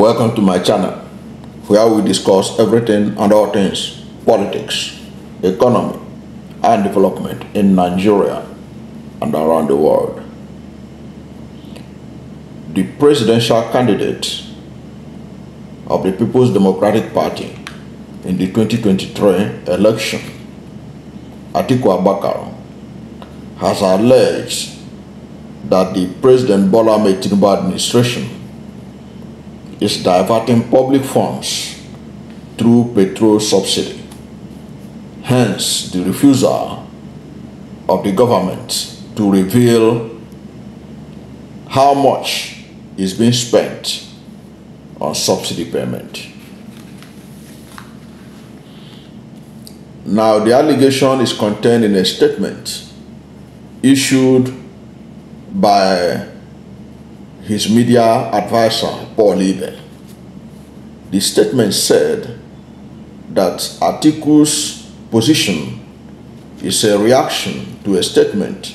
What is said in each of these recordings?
Welcome to my channel, where we discuss everything and all things politics, economy, and development in Nigeria and around the world. The presidential candidate of the People's Democratic Party in the 2023 election, Atiku Abubakar, has alleged that the President Bola Ahmed Tinubu administration is diverting public funds through petrol subsidy. Hence, the refusal of the government to reveal how much is being spent on subsidy payment. Now, the allegation is contained in a statement issued by his media advisor, Paul Ibe. The statement said that Atiku's position is a reaction to a statement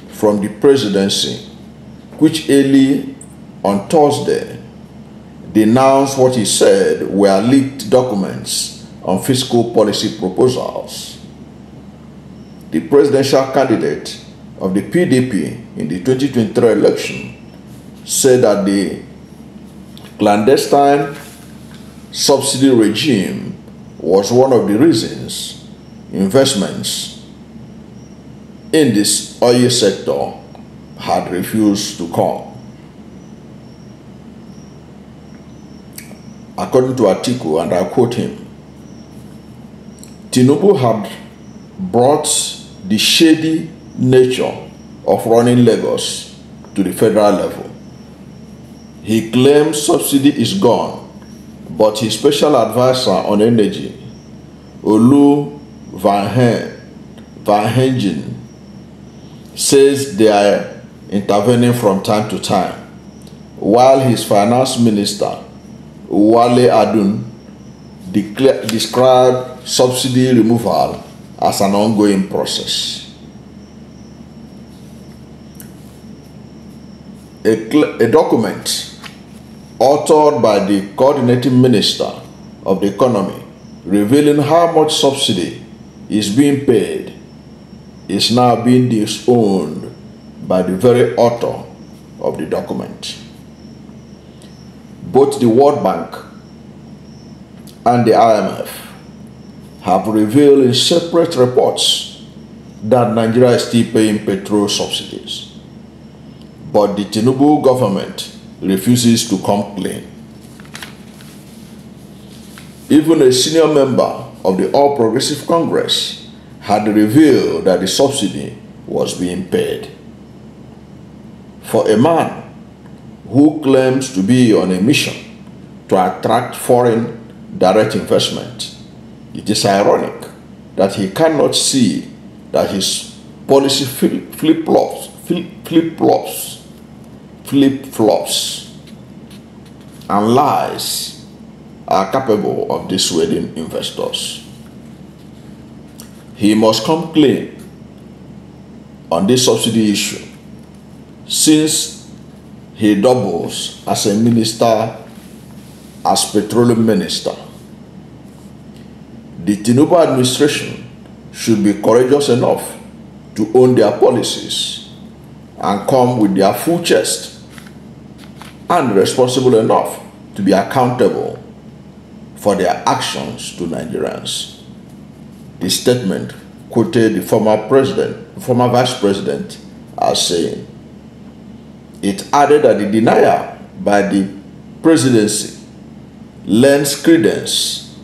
from the presidency, which early on Thursday denounced what he said were leaked documents on fiscal policy proposals. The presidential candidate of the PDP in the 2023 election said that the clandestine subsidy regime was one of the reasons investments in this oil sector had refused to come. According to Atiku, and I quote him, Tinubu had brought the shady nature of running Lagos to the federal level. He claims subsidy is gone, but his special advisor on energy, Olu Van Hengen, says they are intervening from time to time, while his finance minister, Wale Adun, described subsidy removal as an ongoing process. A document authored by the coordinating minister of the economy revealing how much subsidy is being paid is now being disowned by the very author of the document. Both the World Bank and the IMF have revealed in separate reports that Nigeria is still paying petrol subsidies. But the Tinubu government refuses to come clean. Even a senior member of the All Progressive Congress had revealed that the subsidy was being paid. For a man who claims to be on a mission to attract foreign direct investment, it is ironic that he cannot see that his policy flip-flops and lies are capable of dissuading investors. He must come clean on this subsidy issue, since he doubles as a minister, as petroleum minister. The Tinubu administration should be courageous enough to own their policies and come with their full chest, and responsible enough to be accountable for their actions to Nigerians. The statement quoted the former vice president as saying, it added that the denial by the presidency lends credence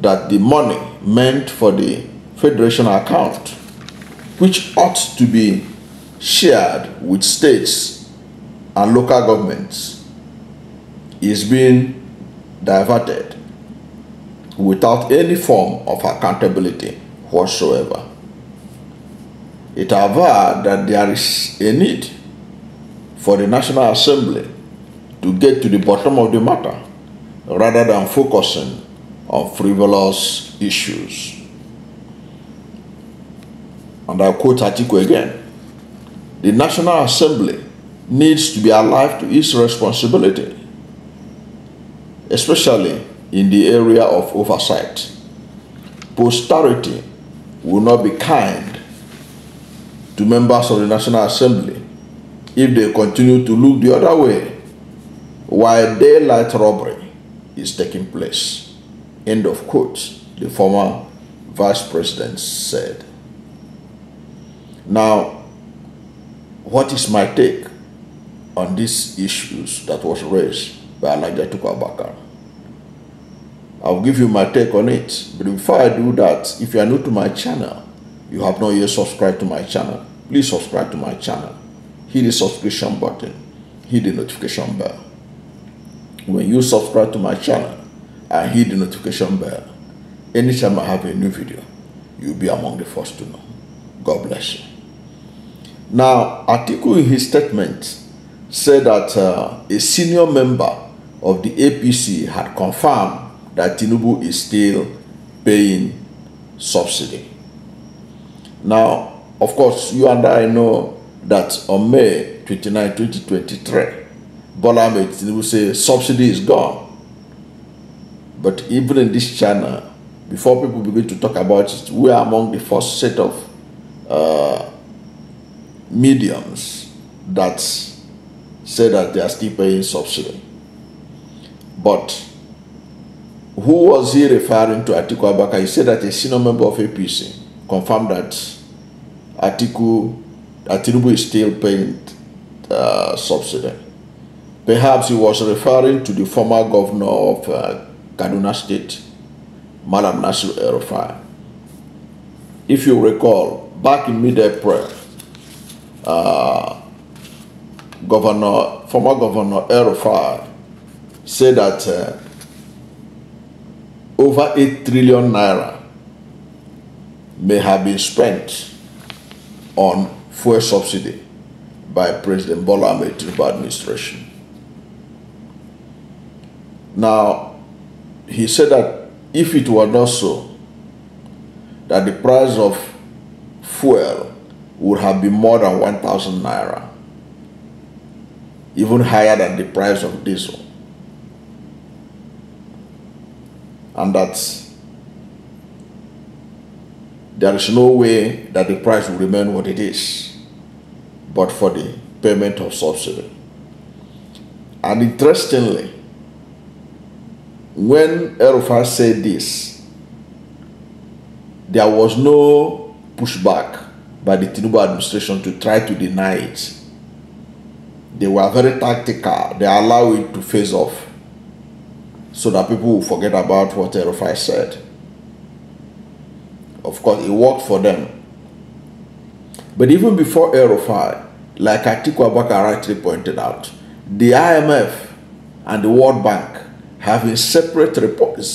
that the money meant for the federation account, which ought to be shared with states and local governments, is being diverted without any form of accountability whatsoever. It averred that there is a need for the National Assembly to get to the bottom of the matter rather than focusing on frivolous issues. And I quote Atiku again, the National Assembly needs to be alive to its responsibility. especially in the area of oversight. Posterity will not be kind to members of the National Assembly if they continue to look the other way while daylight robbery is taking place. End of quote, the former Vice President said. Now, what is my take on these issues that was raised by Alhaji Atiku Abubakar? I'll give you my take on it. But before I do that, if you are new to my channel, you have not yet subscribed to my channel, please subscribe to my channel. Hit the subscription button, hit the notification bell. When you subscribe to my channel and hit the notification bell, anytime I have a new video, you'll be among the first to know. God bless you. Now, Atiku in his statement said that a senior member of the APC had confirmed that Tinubu is still paying subsidy. Now, of course, you and I know that on May 29, 2023, Bola Ahmed Tinubu said subsidy is gone. But even in this channel, before people begin to talk about it, we are among the first set of mediums that say that they are still paying subsidy. But who was he referring to? Atiku Abubakar. He said that a senior member of APC confirmed that Tinubu is still paying subsidy. Perhaps he was referring to the former governor of Kaduna State, Malam Nasir El-Rufai. If you recall, back in mid-April, former Governor El-Rufai said that over 8 trillion naira may have been spent on fuel subsidy by President Bola Ahmed Tinubu administration. Now, he said that if it were not so, that the price of fuel would have been more than 1,000 naira, even higher than the price of diesel. And that there is no way that the price will remain what it is, but for the payment of subsidy. And interestingly, when El-Rufai said this, there was no pushback by the Tinubu administration to try to deny it. They were very tactical. They allowed it to phase off so that people will forget about what El-Rufai said. Of course, it worked for them. But even before El-Rufai, like Atiku Abubakar rightly pointed out, the IMF and the World Bank having separate reports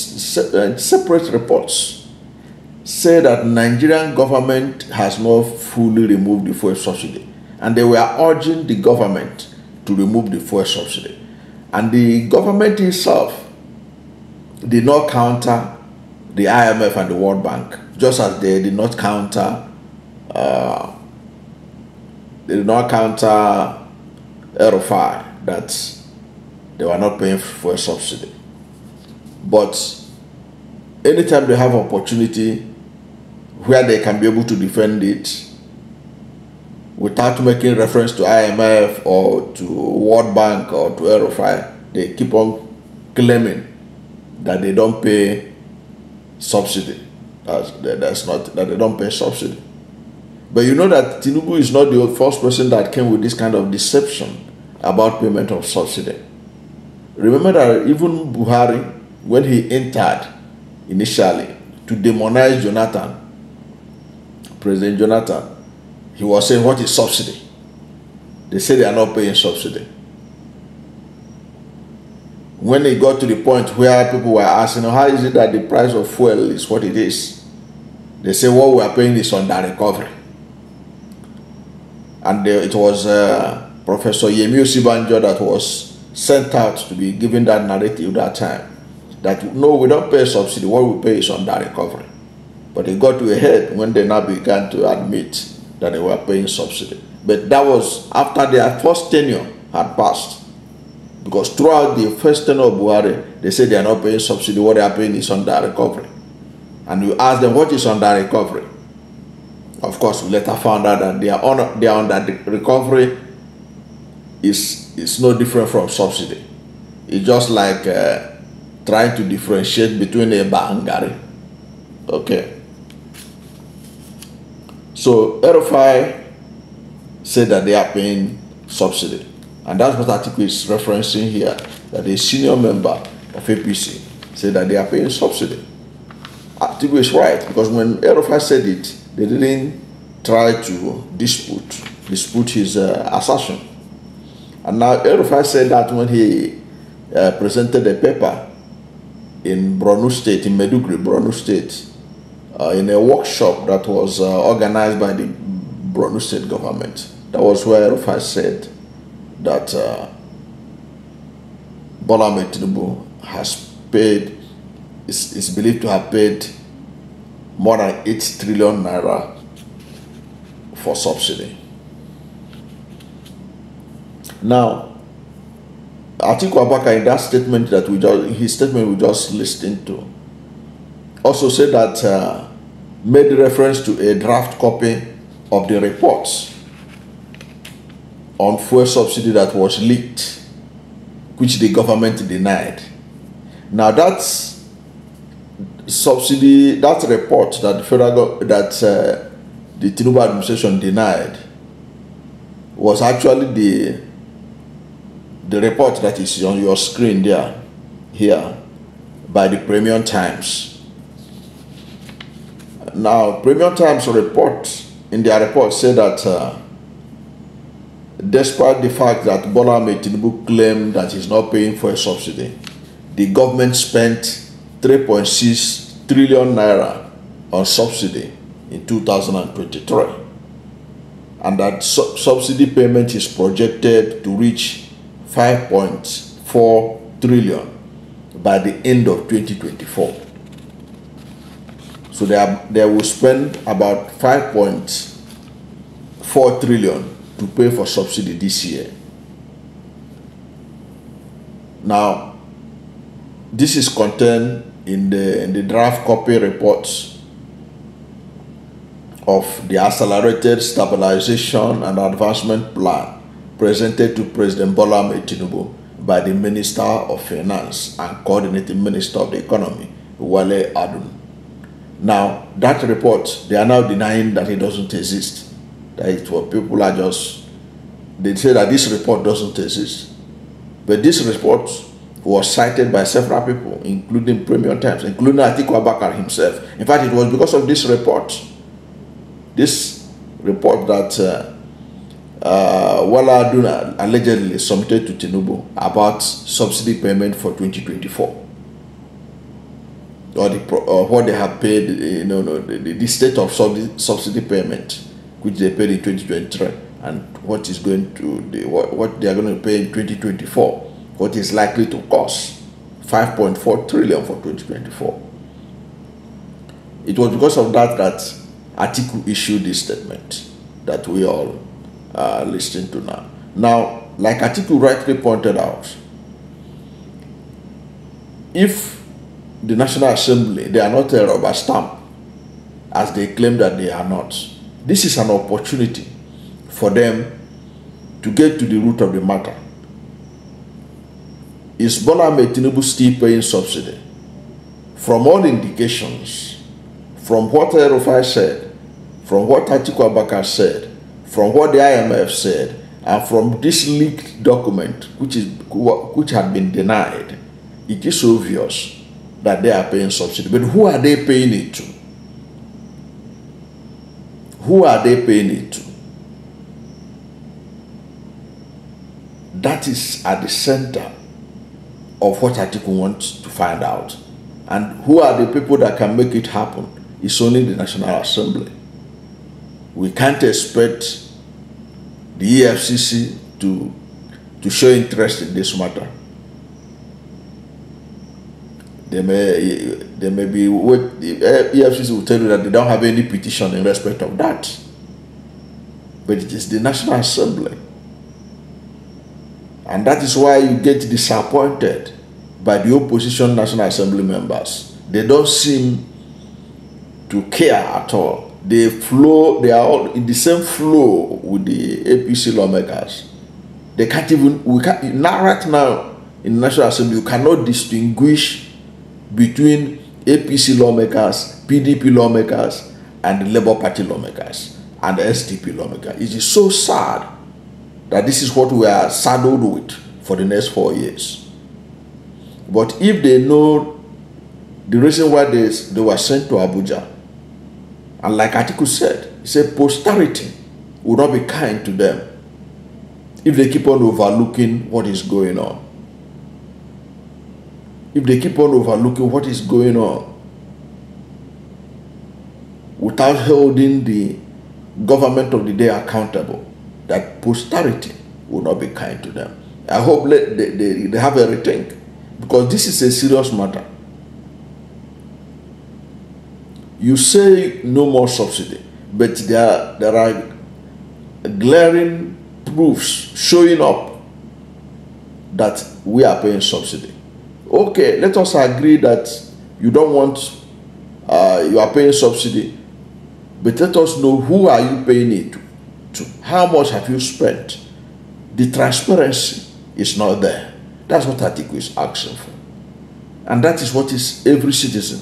say that Nigerian government has not fully removed the fuel subsidy, and they were urging the government to remove the fuel subsidy. And the government itself did not counter the IMF and the World Bank, just as they did not counter El-Rufai that they were not paying for a subsidy. But anytime they have opportunity where they can be able to defend it without making reference to IMF or to World Bank or to El-Rufai, they keep on claiming that they don't pay subsidy. That they don't pay subsidy. But you know that Tinubu is not the first person that came with this kind of deception about payment of subsidy. Remember that even Buhari, when he entered initially to demonize President Jonathan, he was saying, what is subsidy? They say they are not paying subsidy. When he got to the point where people were asking, how is it that the price of fuel is what it is? They say what we are paying is under recovery. And it was Professor Yemi Osibanjo that was sent out to be given that narrative that time. That no, we don't pay subsidy, what we pay is under recovery. But it got to a head when they now began to admit that they were paying subsidy. But that was after their first tenure had passed. Because throughout the first tenure of Buhari, they say they are not paying subsidy. What they are paying is under recovery. And you ask them what is under recovery. Of course, we later found out that they are under the recovery is no different from subsidy. It's just like trying to differentiate between Eba and Gari. Okay. So RFI said that they are paying subsidy. And that's what Atiku is referencing here, that a senior member of APC said that they are paying subsidy. Atiku is right, because when RFI said it, they didn't try to dispute his assertion. And now RFI said that when he presented a paper in Borno State, in Maiduguri, Borno State, in a workshop that was organized by the Borno State government. That was where RFI said that Bola Ahmed Tinubu has paid, is believed to have paid more than 8 trillion naira for subsidy. Now, Atiku Abubakar, in that statement that his statement we just listened to, also said that made reference to a draft copy of the reports on fuel subsidy that was leaked, which the government denied. Now that's subsidy, that report that the Tinubu administration denied was actually the report that is on your screen there, here, by the Premium Times. Now, Premium Times report, in their report, said that despite the fact that Bola Ahmed Tinubu claimed that he's not paying for a subsidy, the government spent 3.6 trillion naira on subsidy in 2023, and that subsidy payment is projected to reach 5.4 trillion by the end of 2024. So they will spend about 5.4 trillion to pay for subsidy this year. Now, this is contained in the draft copy reports of the Accelerated Stabilization and Advancement Plan presented to President Bola Ahmed Tinubu by the Minister of Finance and Coordinating Minister of the Economy, Wale Adun. Now, that report, they are now denying that it doesn't exist. That it was people are just, they say that this report doesn't exist. But this report was cited by several people, including Premium Times, including Atiku Abubakar himself. In fact, it was because of this report that Wala Aduna allegedly submitted to Tinubu about subsidy payment for 2024. Or what they have paid, the state of subsidy payment, which they paid in 2023, and what is going to what they are going to pay in 2024, what is likely to cost 5.4 trillion for 2024. It was because of that Atiku issued this statement that we all are listening to now. Now, like Atiku rightly pointed out, if the National Assembly, they are not a rubber stamp, as they claim that they are not, this is an opportunity for them to get to the root of the matter. Is Bola Ahmed Tinubu still paying subsidy? From all indications, from what RFI said, from what Atiku Abubakar said, from what the IMF said, and from this leaked document, which had been denied, it is obvious that they are paying subsidy. But who are they paying it to? Who are they paying it to? That is at the center of what Atiku wants to find out. And who are the people that can make it happen? It's only the National Assembly. We can't expect the EFCC to show interest in this matter. They may be, the EFCC will tell you that they don't have any petition in respect of that. But it is the National Assembly And that is why you get disappointed by the opposition National Assembly members. They don't seem to care at all. They are all in the same flow with the APC lawmakers. They can't even, right now in the National Assembly, you cannot distinguish between APC lawmakers, PDP lawmakers, and the Labour Party lawmakers, and the SDP lawmakers. It is so sad that this is what we are saddled with for the next 4 years. But if they know the reason why they were sent to Abuja, and like Atiku said, he said posterity will not be kind to them if they keep on overlooking what is going on. If they keep on overlooking what is going on without holding the government of the day accountable, that posterity will not be kind to them. I hope they have a rethink, because this is a serious matter. You say no more subsidy, but there are glaring proofs showing up that we are paying subsidy. Okay, let us agree that you don't want, you are paying subsidy, but let us know who are you paying it to? How much have you spent? The transparency is not there. That's what Atiku is asking for. And that is what every citizen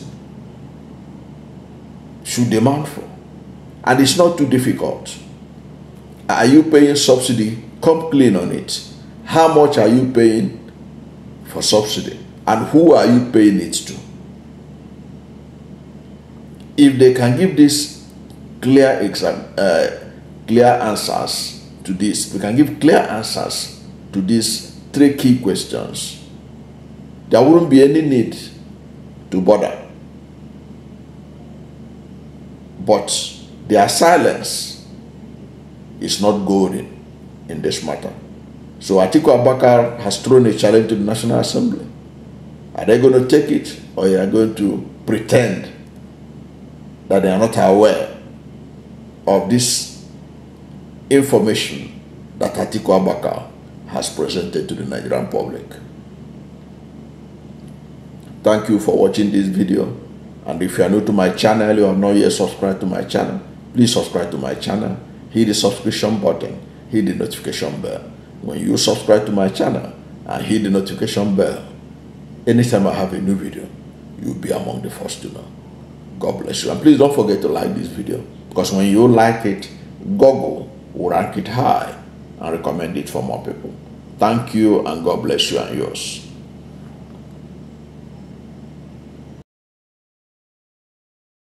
should demand for. And it's not too difficult. Are you paying subsidy? Come clean on it. How much are you paying for subsidy? And who are you paying it to? If they can give this clear answers to this, we can give clear answers to these 3 key questions, there wouldn't be any need to bother. But their silence is not golden in this matter. So Atiku Abubakar has thrown a challenge to the National Assembly. Are they going to take it, or are they going to pretend that they are not aware of this information that Atiku Abubakar has presented to the Nigerian public? Thank you for watching this video. And if you are new to my channel, you have not yet subscribed to my channel, please subscribe to my channel. Hit the subscription button, hit the notification bell. When you subscribe to my channel and hit the notification bell, anytime I have a new video, you'll be among the first to know. God bless you. And please don't forget to like this video, because when you like it, Google will rank it high and recommend it for more people. Thank you, and God bless you and yours.